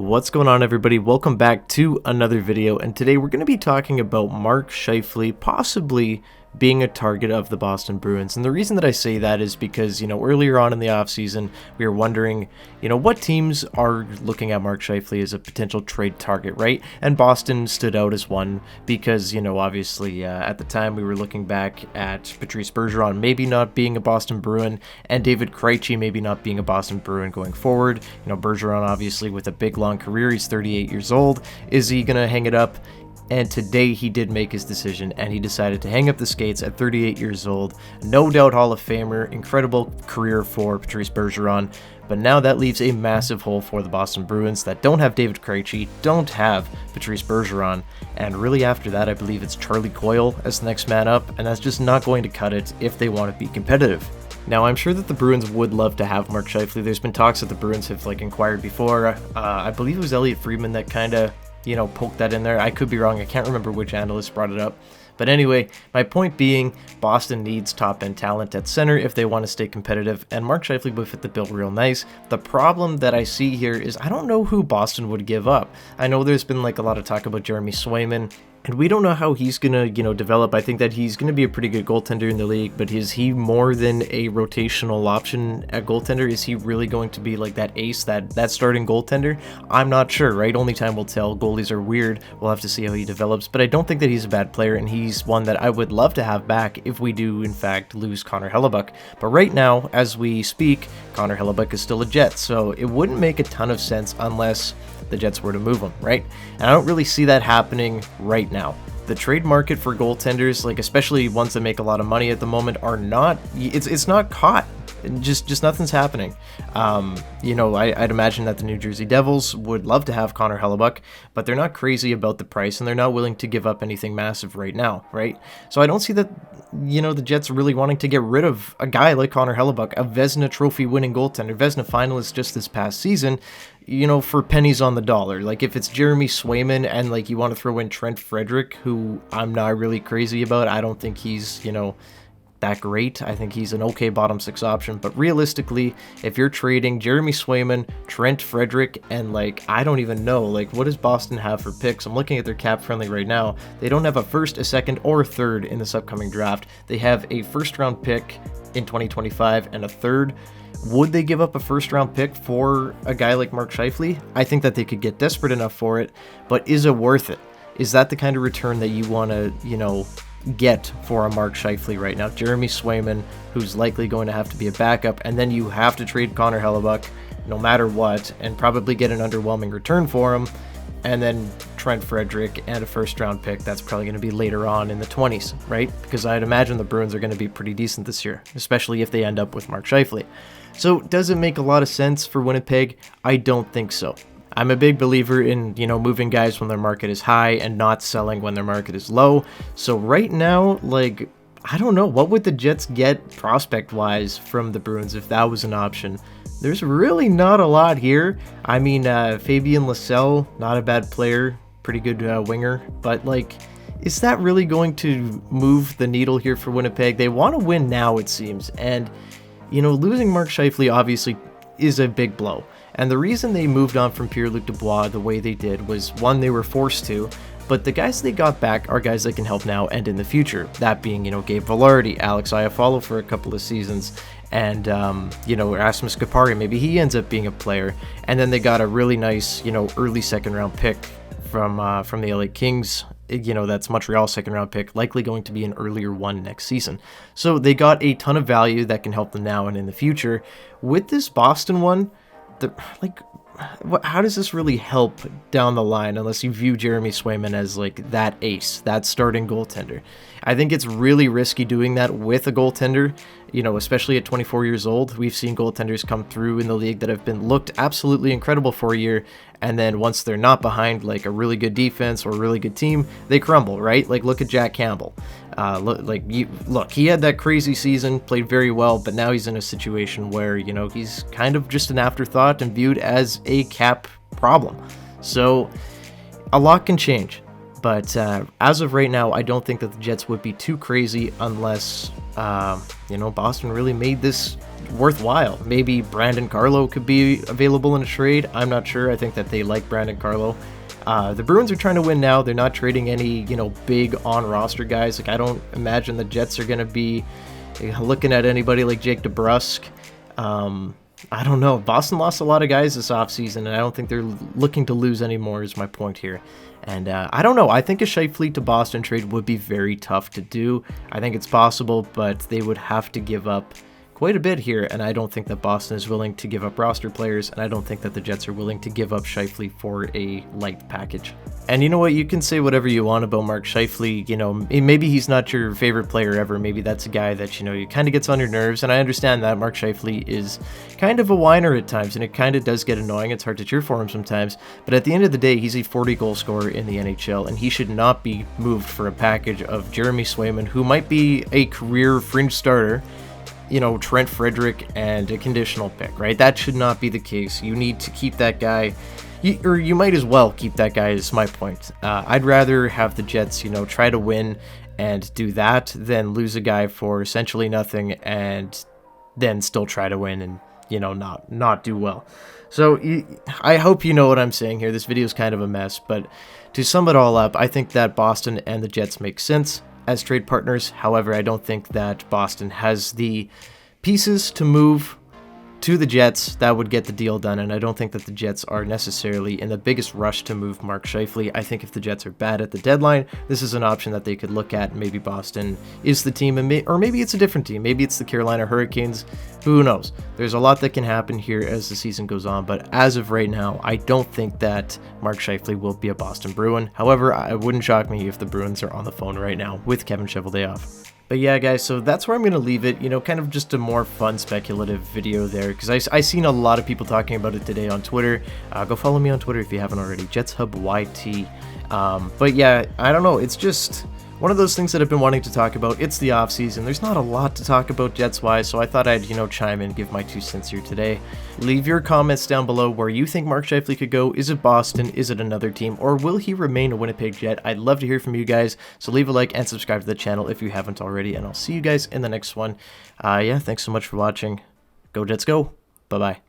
What's going on, everybody? Welcome back to another video, and today we're going to be talking about Mark Scheifele possibly being a target of the Boston Bruins. And the reason that I say that is because, earlier on in the offseason, we were wondering, what teams are looking at Mark Scheifele as a potential trade target, right? And Boston stood out as one because, obviously at the time we were looking back at Patrice Bergeron maybe not being a Boston Bruin and David Krecji maybe not being a Boston Bruin going forward. Bergeron obviously with a big long career, he's 38 years old. Is he going to hang it up? And today he did make his decision, and he decided to hang up the skates at 38 years old. No doubt Hall of Famer, incredible career for Patrice Bergeron, but now that leaves a massive hole for the Boston Bruins that don't have David Krecji, don't have Patrice Bergeron, and really after that I believe it's Charlie Coyle as the next man up, and that's just not going to cut it if they want to be competitive. Now, I'm sure that the Bruins would love to have Mark Scheifele. There's been talks that the Bruins have inquired before. I believe it was Elliot Friedman that kind of poked that in there. I could be wrong. I can't remember which analyst brought it up. But anyway, my point being, Boston needs top-end talent at center if they want to stay competitive, and Mark Scheifele would fit the bill real nice. The problem that I see here is I don't know who Boston would give up. I know there's been a lot of talk about Jeremy Swayman, and we don't know how he's going to, develop. I think that he's going to be a pretty good goaltender in the league, but is he more than a rotational option at goaltender? Is he really going to be that ace, that starting goaltender? I'm not sure, right? Only time will tell. Goalies are weird. We'll have to see how he develops, but I don't think that he's a bad player, and he's one that I would love to have back if we do, in fact, lose Connor Hellebuyck. But right now, as we speak, Connor Hellebuyck is still a Jet, so it wouldn't make a ton of sense unless the Jets were to move him, right? And I don't really see that happening right now. The trade market for goaltenders, especially ones that make a lot of money at the moment, are not, it's not caught. Just nothing's happening. I'd imagine that the New Jersey Devils would love to have Connor Hellebuyck, but they're not crazy about the price, and they're not willing to give up anything massive right now, right? So I don't see that, the Jets really wanting to get rid of a guy like Connor Hellebuyck, a Vezina Trophy winning goaltender, Vezina finalist just this past season, for pennies on the dollar. If it's Jeremy Swayman and you want to throw in Trent Frederick, who I'm not really crazy about, I don't think he's, that great. I think he's an okay bottom six option, but realistically, if you're trading Jeremy Swayman, Trent Frederick, and I don't even know, what does Boston have for picks? I'm looking at their cap friendly right now. They don't have a first, a second, or a third in this upcoming draft. They have a first round pick in 2025 and a third. Would they give up a first round pick for a guy like Mark Scheifele? I think that they could get desperate enough for it, but is it worth it? Is that the kind of return that you want to, get for a Mark Scheifele right now? Jeremy Swayman, who's likely going to have to be a backup, and then you have to trade Connor Hellebuyck no matter what, and probably get an underwhelming return for him, and then Trent Frederick and a first round pick that's probably going to be later on in the 20s, right? Because I'd imagine the Bruins are going to be pretty decent this year, especially if they end up with Mark Scheifele. So does it make a lot of sense for Winnipeg? I don't think so. I'm a big believer in, moving guys when their market is high and not selling when their market is low. So right now, I don't know, what would the Jets get prospect-wise from the Bruins if that was an option? There's really not a lot here. I mean, Fabian Lysell, not a bad player, pretty good winger, but is that really going to move the needle here for Winnipeg? They want to win now, it seems, and, losing Mark Scheifele obviously is a big blow. And the reason they moved on from Pierre-Luc Dubois the way they did was, one, they were forced to, but the guys they got back are guys that can help now and in the future. That being, Gabe Vilardi, Alex Iafallo for a couple of seasons, and, Rasmus Kupari, maybe he ends up being a player. And then they got a really nice, early second-round pick from the LA Kings. That's Montreal's second-round pick, likely going to be an earlier one next season. So they got a ton of value that can help them now and in the future. With this Boston one, how does this really help down the line unless you view Jeremy Swayman as that ace, that starting goaltender? I think it's really risky doing that with a goaltender, especially at 24 years old. We've seen goaltenders come through in the league that have been looked absolutely incredible for a year, and then once they're not behind a really good defense or a really good team, they crumble, right? Look at Jack Campbell. Look, he had that crazy season, played very well, but now he's in a situation where, he's kind of just an afterthought and viewed as a cap problem. So a lot can change. But as of right now, I don't think that the Jets would be too crazy unless, Boston really made this worthwhile. Maybe Brandon Carlo could be available in a trade. I'm not sure. I think that they like Brandon Carlo. The Bruins are trying to win now. They're not trading any, big on-roster guys. Like, I don't imagine the Jets are going to be looking at anybody like Jake DeBrusk. I don't know. Boston lost a lot of guys this offseason, and I don't think they're looking to lose anymore is my point here. And I don't know. I think a Scheifele to Boston trade would be very tough to do. I think it's possible, but they would have to give up quite a bit here, and I don't think that Boston is willing to give up roster players, and I don't think that the Jets are willing to give up Scheifele for a light package. And you know what? You can say whatever you want about Mark Scheifele. Maybe he's not your favorite player ever. Maybe that's a guy that, he kind of gets on your nerves, and I understand that. Mark Scheifele is kind of a whiner at times, and it kind of does get annoying. It's hard to cheer for him sometimes, but at the end of the day, he's a 40-goal scorer in the NHL, and he should not be moved for a package of Jeremy Swayman, who might be a career fringe starter, Trent Frederick, and a conditional pick, right? That should not be the case. You need to keep that guy, or you might as well keep that guy, is my point. I'd rather have the Jets, try to win and do that than lose a guy for essentially nothing and then still try to win and, not do well. So I hope you know what I'm saying here. This video is kind of a mess, but to sum it all up, I think that Boston and the Jets make sense as trade partners. However, I don't think that Boston has the pieces to move to the Jets that would get the deal done, and I don't think that the Jets are necessarily in the biggest rush to move Mark Scheifele. I think if the Jets are bad at the deadline, this is an option that they could look at. Maybe Boston is the team, or maybe it's a different team. Maybe it's the Carolina Hurricanes. Who knows? There's a lot that can happen here as the season goes on, but as of right now, I don't think that Mark Scheifele will be a Boston Bruin. However, it wouldn't shock me if the Bruins are on the phone right now with Kevin Cheveldayoff. But yeah, guys, so that's where I'm going to leave it, kind of just a more fun, speculative video there, because I seen a lot of people talking about it today on Twitter. Go follow me on Twitter if you haven't already, JetsHub YT. But yeah, I don't know, it's just one of those things that I've been wanting to talk about. It's the offseason. There's not a lot to talk about Jets-wise, so I thought I'd, chime in, give my 2 cents here today. Leave your comments down below where you think Mark Scheifele could go. Is it Boston? Is it another team? Or will he remain a Winnipeg Jet? I'd love to hear from you guys, so leave a like and subscribe to the channel if you haven't already, and I'll see you guys in the next one. Yeah, thanks so much for watching. Go Jets, go. Bye-bye.